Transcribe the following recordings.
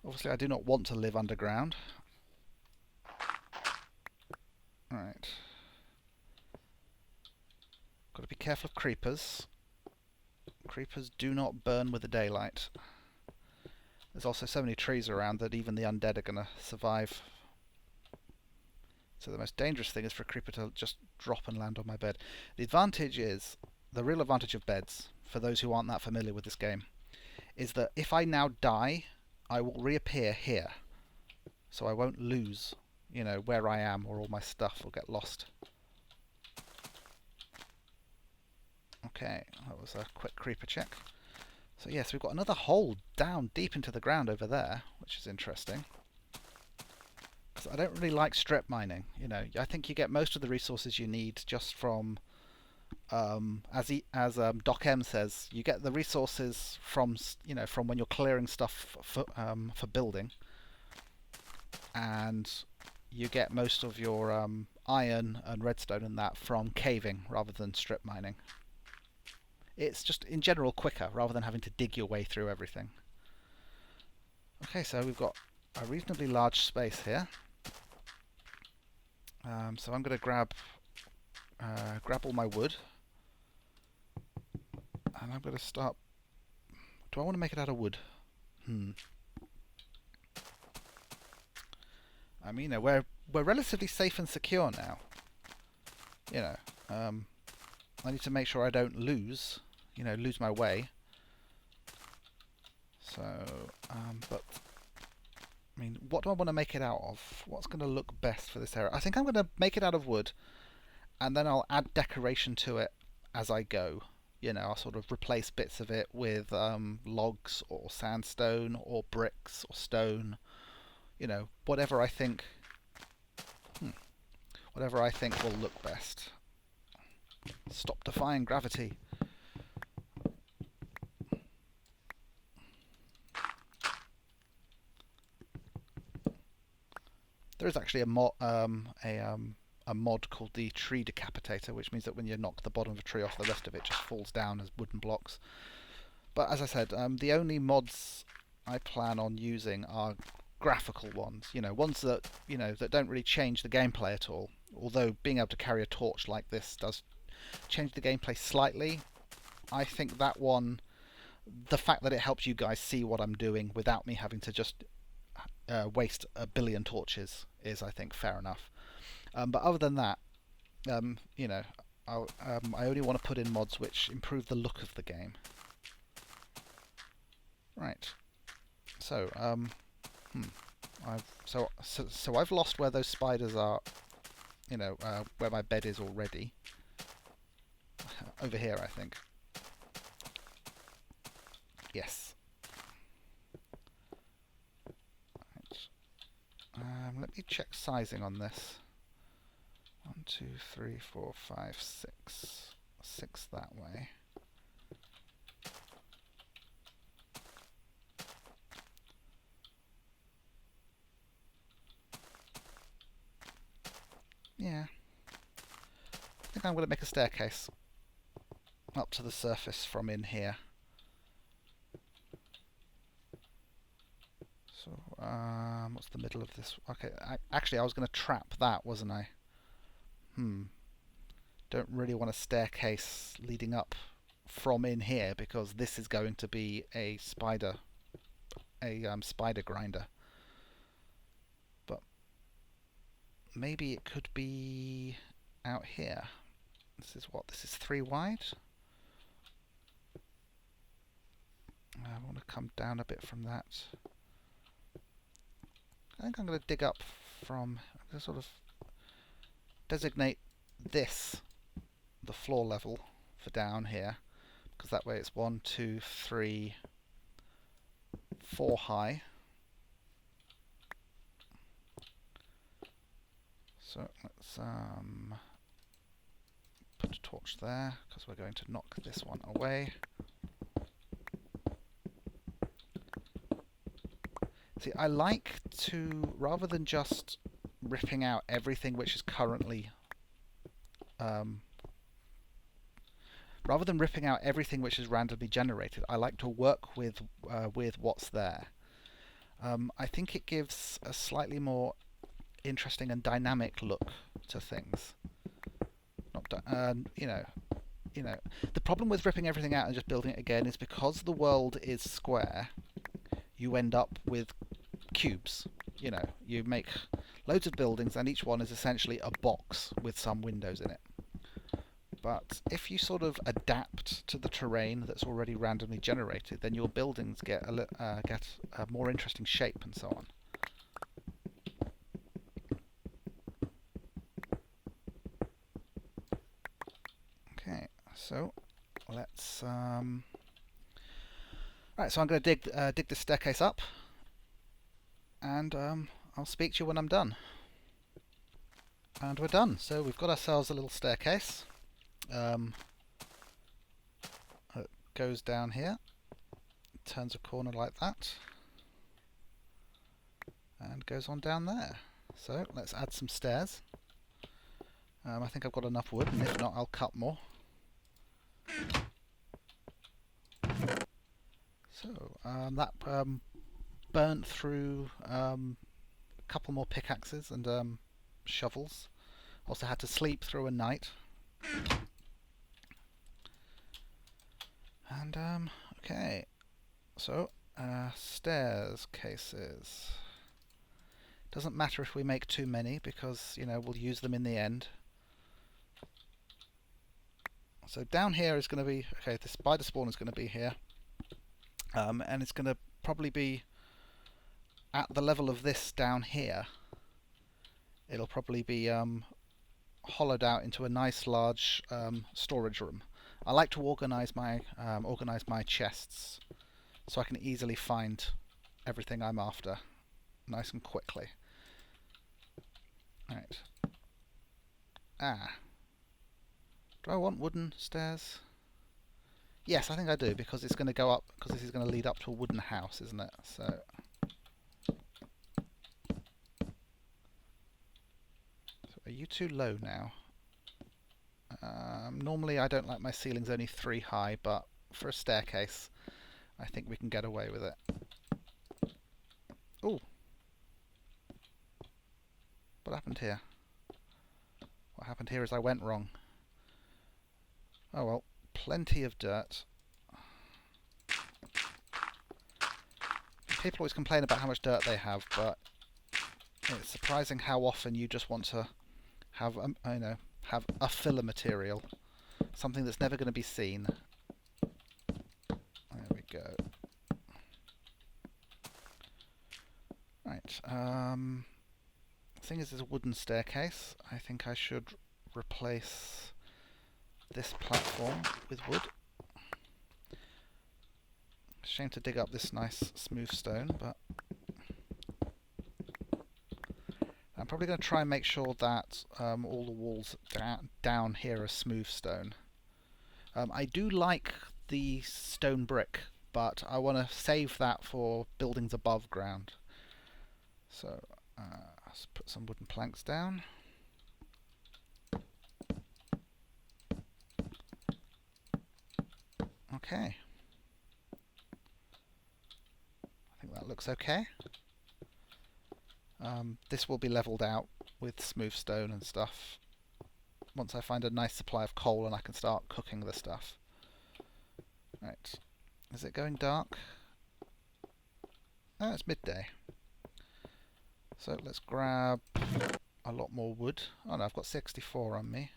Obviously I do not want to live underground. Right. Got to be careful of creepers. Creepers do not burn with the daylight. There's also so many trees around that even the undead are going to survive. So the most dangerous thing is for a creeper to just drop and land on my bed. The real advantage of beds, for those who aren't that familiar with this game, is that if I now die, I will reappear here. So I won't lose, where I am, or all my stuff will get lost. Okay, that was a quick creeper check. So yes, we've got another hole down deep into the ground over there, which is interesting. Because I don't really like strip mining. I think you get most of the resources you need just from, as Doc M says, you get the resources from from when you're clearing stuff for building, and you get most of your iron and redstone and that from caving rather than strip mining. It's just in general quicker rather than having to dig your way through everything. Okay, so we've got a reasonably large space here. So I'm going to grab all my wood, and I'm going to start. Do I want to make it out of wood? I mean, we're relatively safe and secure now. I need to make sure I don't lose my way. So, but I mean, what do I want to make it out of? What's going to look best for this area? I think I'm going to make it out of wood, and then I'll add decoration to it as I go. I'll sort of replace bits of it with logs or sandstone or bricks or stone. Whatever I think. Whatever I think will look best. Stop defying gravity. There is actually a mod called the Tree Decapitator, which means that when you knock the bottom of a tree off, the rest of it just falls down as wooden blocks. But as I said, the only mods I plan on using are graphical ones. Ones that that don't really change the gameplay at all. Although being able to carry a torch like this does change the gameplay slightly. I think that one, the fact that it helps you guys see what I'm doing without me having to just waste a billion torches is, I think, fair enough. But other than that, I only want to put in mods which improve the look of the game. Right. So, I've lost where those spiders are. Where my bed is already. Over here, I think. Yes. Right. Let me check sizing on this. 1, 2, 3, 4, 5, 6. 6 that way. Yeah. I think I'm going to make a staircase up to the surface from in here. So, what's the middle of this? Okay, actually I was going to trap that, wasn't I? Don't really want a staircase leading up from in here because this is going to be a spider grinder. But maybe it could be out here. This is 3 wide. I want to come down a bit from that. I think I'm going to dig up from, I'm going to sort of designate this the floor level for down here, because that way it's 1, 2, 3, 4 high. So let's put a torch there, because we're going to knock this one away. See, I like to, rather than just ripping out everything which is currently randomly generated, I like to work with what's there. I think it gives a slightly more interesting and dynamic look to things. You know, the problem with ripping everything out and just building it again is because the world is square, you end up with cubes. You know, you make loads of buildings and each one is essentially a box with some windows in it. But if you sort of adapt to the terrain that's already randomly generated, then your buildings get a more interesting shape and so on. Okay, so let's right. So I'm going to dig this staircase up, and I'll speak to you when I'm done. And we're done. So we've got ourselves a little staircase. It goes down here, turns a corner like that, and goes on down there. So let's add some stairs. I think I've got enough wood, and if not, I'll cut more. So that burnt through a couple more pickaxes and shovels. Also had to sleep through a night. And okay, so stairs cases. Doesn't matter if we make too many because, you know, we'll use them in the end. So down here is going to be, okay, the spider spawn is going to be here. And it's going to probably be at the level of this down here. It'll probably be hollowed out into a nice large storage room. I like to organize my chests so I can easily find everything I'm after nice and quickly. Right. Do I want wooden stairs? Yes, I think I do, because it's going to go up, because this is going to lead up to a wooden house, isn't it? So are you too low now? Normally I don't like my ceilings only 3 high, but for a staircase I think we can get away with it. Ooh. What happened here? What happened here is I went wrong. Oh well, plenty of dirt. People always complain about how much dirt they have, but it's surprising how often you just want to have, have a filler material, something that's never going to be seen. There we go. Right. The thing is, there's a wooden staircase. I think I should replace this platform with wood. Shame to dig up this nice smooth stone, but I'm probably going to try and make sure that all the walls down here are smooth stone. I do like the stone brick, but I want to save that for buildings above ground. So let's put some wooden planks down. Okay. I think that looks okay. This will be levelled out with smooth stone and stuff once I find a nice supply of coal and I can start cooking the stuff. Right. Is it going dark? Oh, it's midday. So let's grab a lot more wood. Oh no, I've got 64 on me.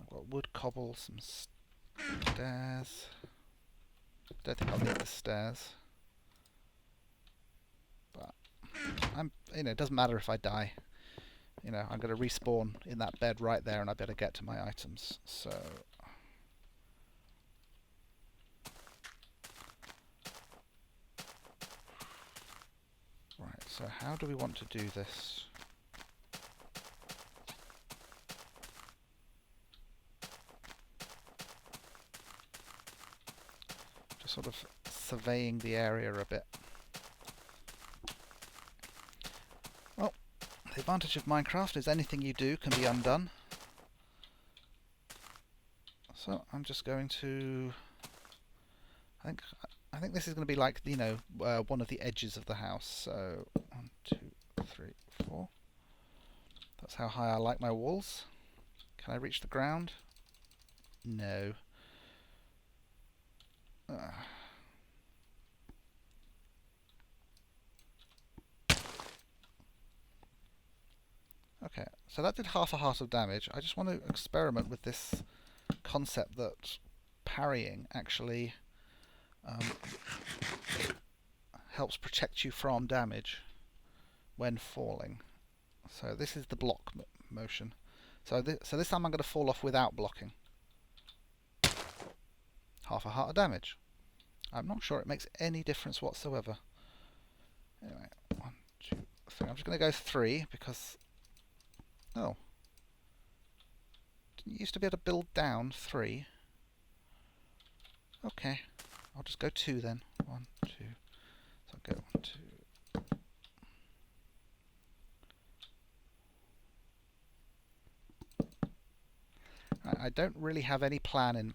I've got wood, cobble, some stairs. Don't think I'll need the stairs. But it doesn't matter if I die. I'm going to respawn in that bed right there and I better get to my items. So right, so how do we want to do this? Just sort of surveying the area a bit. Well, the advantage of Minecraft is anything you do can be undone. So I'm just going to... I think I think this is going to be like, you know, one of the edges of the house. So 1, 2, 3, 4. That's how high I like my walls. Can I reach the ground? No. Okay, so that did half a heart of damage. I just want to experiment with this concept that parrying actually helps protect you from damage when falling. So this is the block motion. So this time I'm going to fall off without blocking. Half a heart of damage. I'm not sure it makes any difference whatsoever. Anyway, 1, 2, 3. I'm just going to go 3 because... Oh. Didn't you used to be able to build down 3? Okay. I'll just go 2 then. 1, 2. So I'll go 1, 2. I don't really have any plan in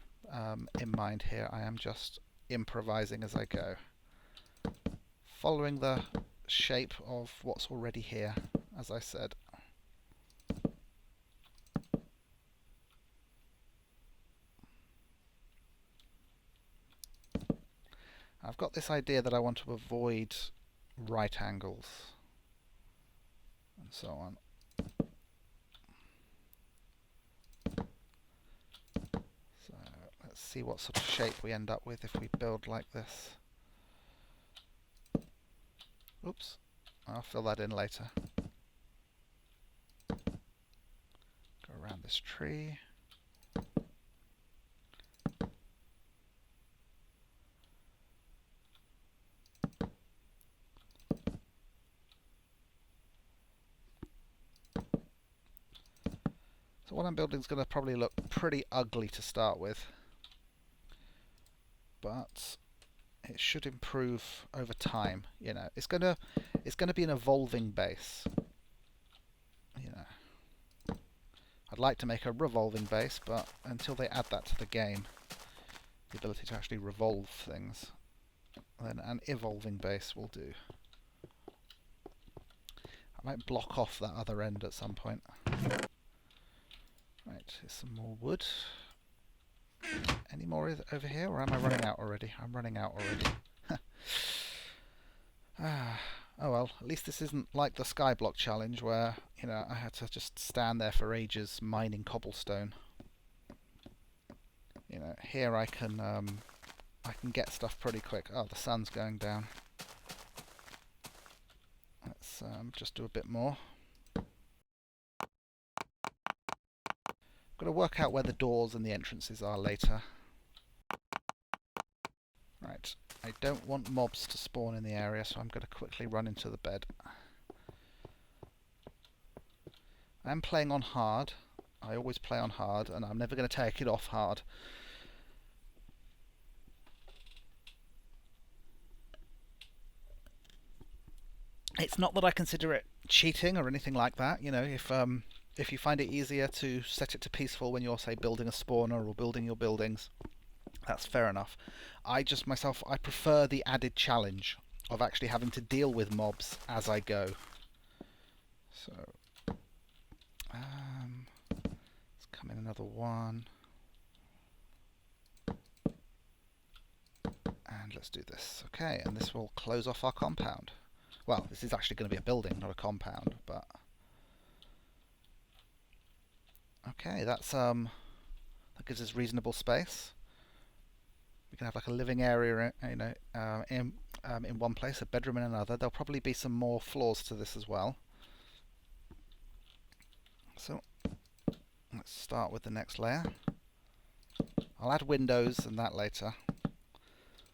mind here. I am just improvising as I go, following the shape of what's already here, as I said. I've got this idea that I want to avoid right angles and so on. So let's see what sort of shape we end up with if we build like this. Oops, I'll fill that in later. Go around this tree. So what I'm building is going to probably look pretty ugly to start with, but it should improve over time. You know, it's going to be an evolving base. You know, I'd like to make a revolving base, but until they add that to the game, the ability to actually revolve things, then an evolving base will do. I might block off that other end at some point. Right, here's some more wood. Any more over here, or am I running out already? I'm running out already. Oh well, at least this isn't like the Skyblock challenge where, you know, I had to just stand there for ages mining cobblestone. You know, here I can get stuff pretty quick. Oh, the sun's going down. Let's just do a bit more. Got to work out where the doors and the entrances are later. Right, I don't want mobs to spawn in the area, so I'm going to quickly run into the bed. I'm playing on hard. I always play on hard, and I'm never going to take it off hard. It's not that I consider it cheating or anything like that. You know, if you find it easier to set it to peaceful when you're, say, building a spawner or building your buildings, that's fair enough. I prefer the added challenge of actually having to deal with mobs as I go. So, let's come in another one. And let's do this. Okay, and this will close off our compound. Well, this is actually going to be a building, not a compound, but... Okay, that gives us reasonable space. We can have like a living area, you know, in one place, a bedroom in another. There'll probably be some more floors to this as well. So let's start with the next layer. I'll add windows and that later.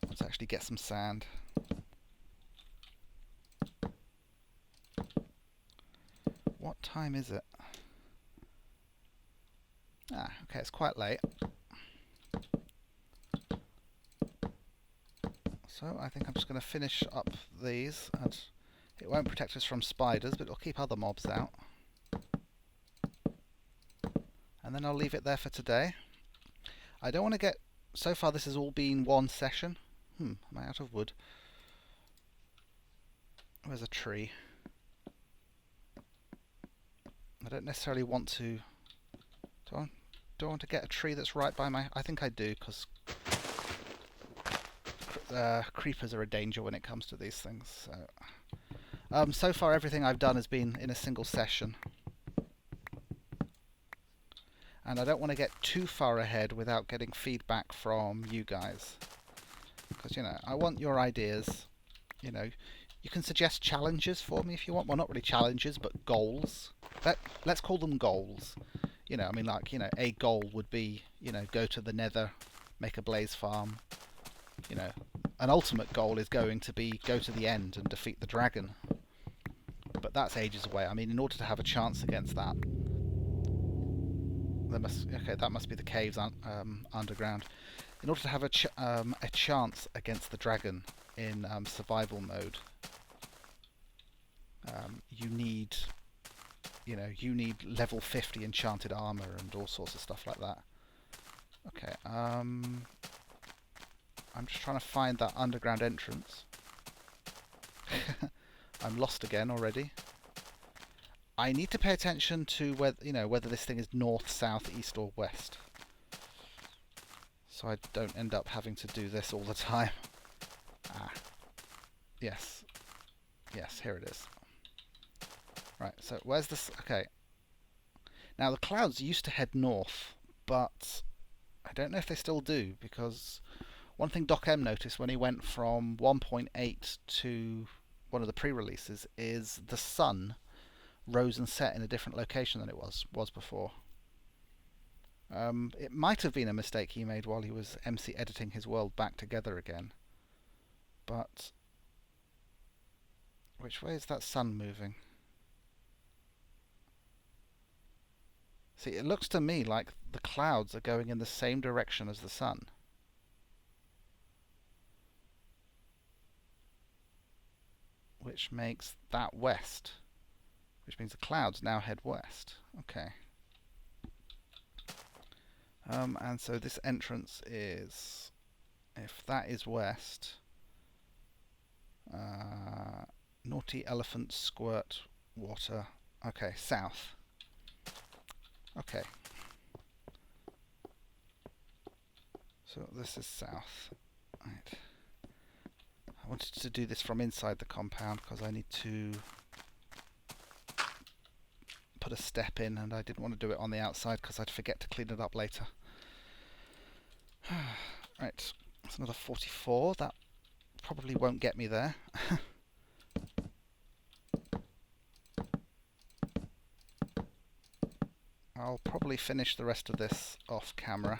Let's actually get some sand. What time is it? Ah, okay, it's quite late. So I think I'm just going to finish up these. And it won't protect us from spiders, but it'll keep other mobs out. And then I'll leave it there for today. I don't want to get... So far this has all been one session, Am I out of wood? Where's a tree? I don't necessarily want to... Do I want to get a tree that's right by my... I think I do, because creepers are a danger when it comes to these things. So far everything I've done has been in a single session. And I don't want to get too far ahead without getting feedback from you guys. Because, you know, I want your ideas. You know, you can suggest challenges for me if you want. Well, not really challenges, but goals. Let's call them goals. You know, I mean, like, you know, a goal would be, you know, go to the Nether, make a blaze farm. You know, an ultimate goal is going to be go to the end and defeat the dragon. But that's ages away. I mean, in order to have a chance against that, that must be the caves underground. In order to have a chance against the dragon in survival mode, you need level 50 enchanted armor and all sorts of stuff like that. Okay, I'm just trying to find that underground entrance. I'm lost again already. I need to pay attention to whether this thing is north, south, east, or west, so I don't end up having to do this all the time. Yes, here it is. Right, so where's this? Okay. Now the clouds used to head north, but I don't know if they still do, because one thing Doc M noticed when he went from 1.8 to one of the pre-releases is the sun rose and set in a different location than it was before. It might have been a mistake he made while he was MC editing his world back together again. But which way is that sun moving? See, it looks to me like the clouds are going in the same direction as the sun. Which makes that west. Which means the clouds now head west. Okay. And so this entrance is, if that is west, naughty elephant squirt water. Okay, south. Okay. So this is south. Right. I wanted to do this from inside the compound because I need to put a step in, and I didn't want to do it on the outside because I'd forget to clean it up later. Right, that's another 44. That probably won't get me there. I'll probably finish the rest of this off camera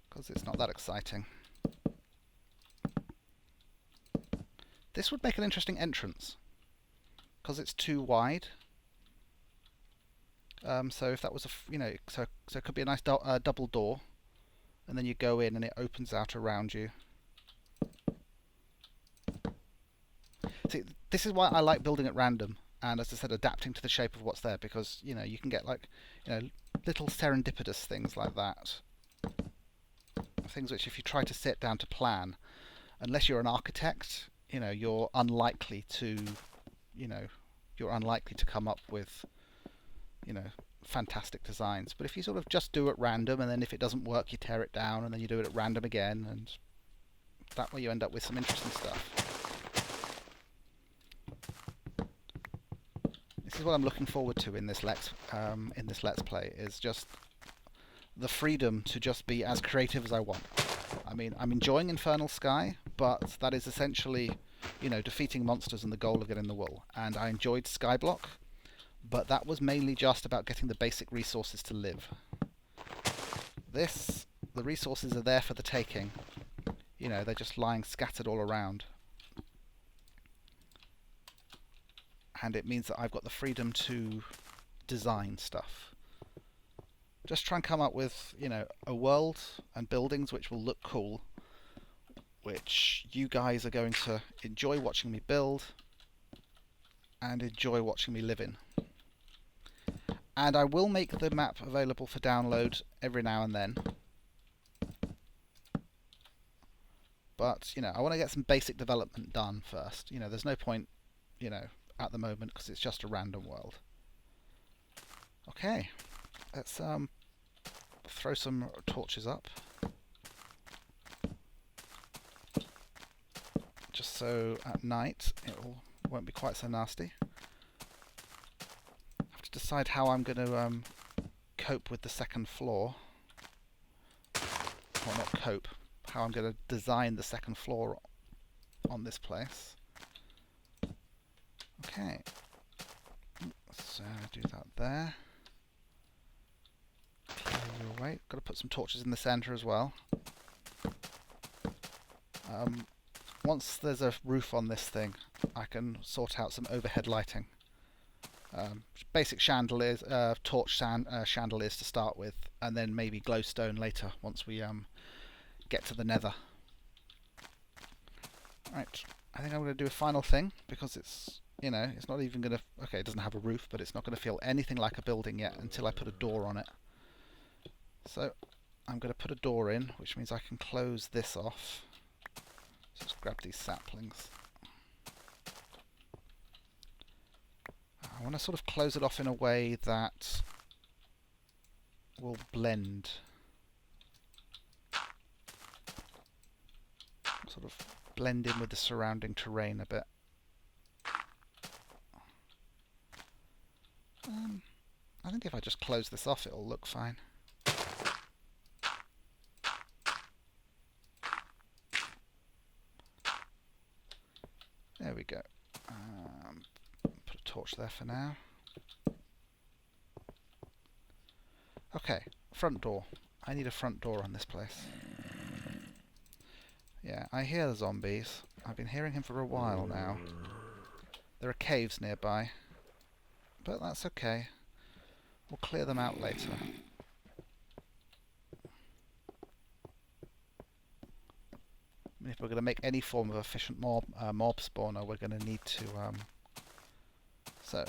because it's not that exciting. This would make an interesting entrance because it's too wide. So if that was so it could be a nice double door, and then you go in and it opens out around you. See, this is why I like building at random, and as I said, adapting to the shape of what's there, because you can get little serendipitous things like that. Things which, if you try to sit down to plan, unless you're an architect, you're unlikely to come up with fantastic designs. But if you sort of just do it random, and then if it doesn't work you tear it down, and then you do it at random again, and that way you end up with some interesting stuff. This is what I'm looking forward to in this Let's Play, is just the freedom to just be as creative as I want. I mean, I'm enjoying Infernal Sky, but that is essentially, defeating monsters and the goal of getting the wool. And I enjoyed Skyblock, but that was mainly just about getting the basic resources to live. The resources are there for the taking. They're just lying scattered all around. And it means that I've got the freedom to design stuff. Just try and come up with, a world and buildings which will look cool, which you guys are going to enjoy watching me build and enjoy watching me live in. And I will make the map available for download every now and then. But, you know, I want to get some basic development done first. You know, there's no point, you know, at the moment because it's just a random world. Okay, let's throw some torches up. Just so at night it won't be quite so nasty. I have to decide how I'm going to cope with the second floor. Well, not cope. How I'm going to design the second floor on this place. Okay, so do that there. Clear you away. Got to put some torches in the centre as well. Once there's a roof on this thing, I can sort out some overhead lighting. Basic chandeliers, torch chandeliers to start with, and then maybe glowstone later once we get to the nether. Right, I think I'm going to do a final thing because it's, you know, it's not even going to, okay, it doesn't have a roof, but it's not going to feel anything like a building yet until I put a door on it. So I'm going to put a door in, which means I can close this off. So let's grab these saplings. I want to sort of close it off in a way that will blend. Sort of blend in with the surrounding terrain a bit. I think if I just close this off, it'll look fine. There we go. Put a torch there for now. Okay, front door. I need a front door on this place. Yeah, I hear the zombies. I've been hearing him for a while now. There are caves nearby, but that's okay. We'll clear them out later. I mean, if we're going to make any form of efficient mob spawner, we're going to need to... So,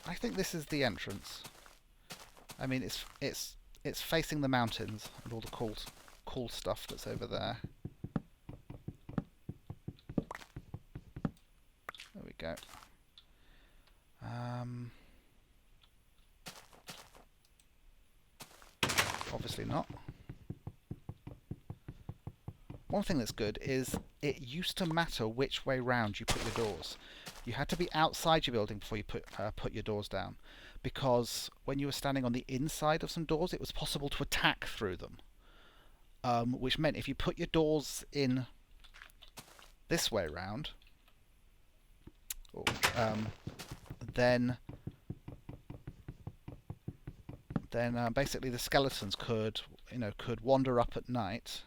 I think this is the entrance. I mean, it's facing the mountains and all the cool stuff that's over there. There we go. Obviously not. One thing that's good is it used to matter which way round you put your doors. You had to be outside your building before you put your doors down, because when you were standing on the inside of some doors, it was possible to attack through them. Which meant if you put your doors in this way round, then basically the skeletons could wander up at night.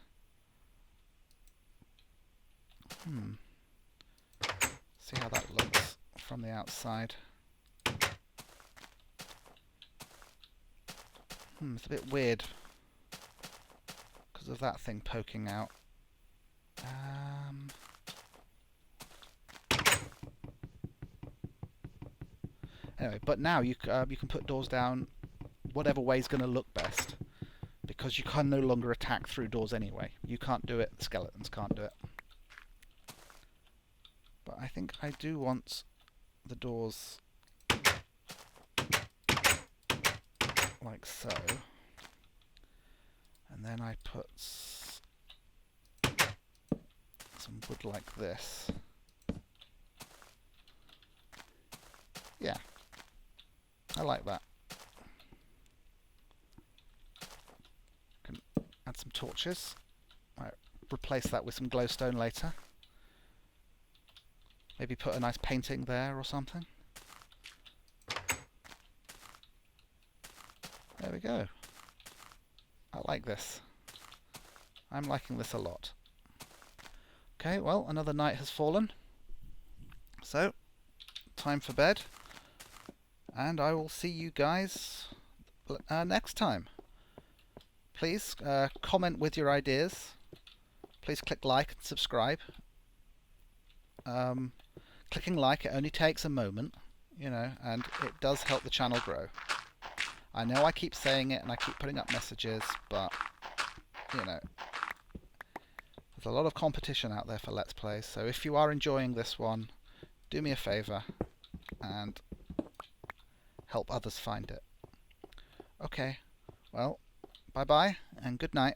See how that looks from the outside. It's a bit weird because of that thing poking out. Anyway, but now you can put doors down whatever way is going to look best, because you can no longer attack through doors anyway. You can't do it, the skeletons can't do it. But I think I do want the doors like so, and then I put some wood like this. Yeah, I like that. Can add some torches. Right, replace that with some glowstone later. Maybe put a nice painting there or something. There we go. I like this. I'm liking this a lot. Okay, well, another night has fallen. So, time for bed. And I will see you guys next time. Please comment with your ideas. Please click like and subscribe. Clicking like, it only takes a moment, you know, and it does help the channel grow. I know I keep saying it and I keep putting up messages, but, you know, There's a lot of competition out there for Let's Plays, so if you are enjoying this one, do me a favour and help others find it. Okay, well, bye bye and good night.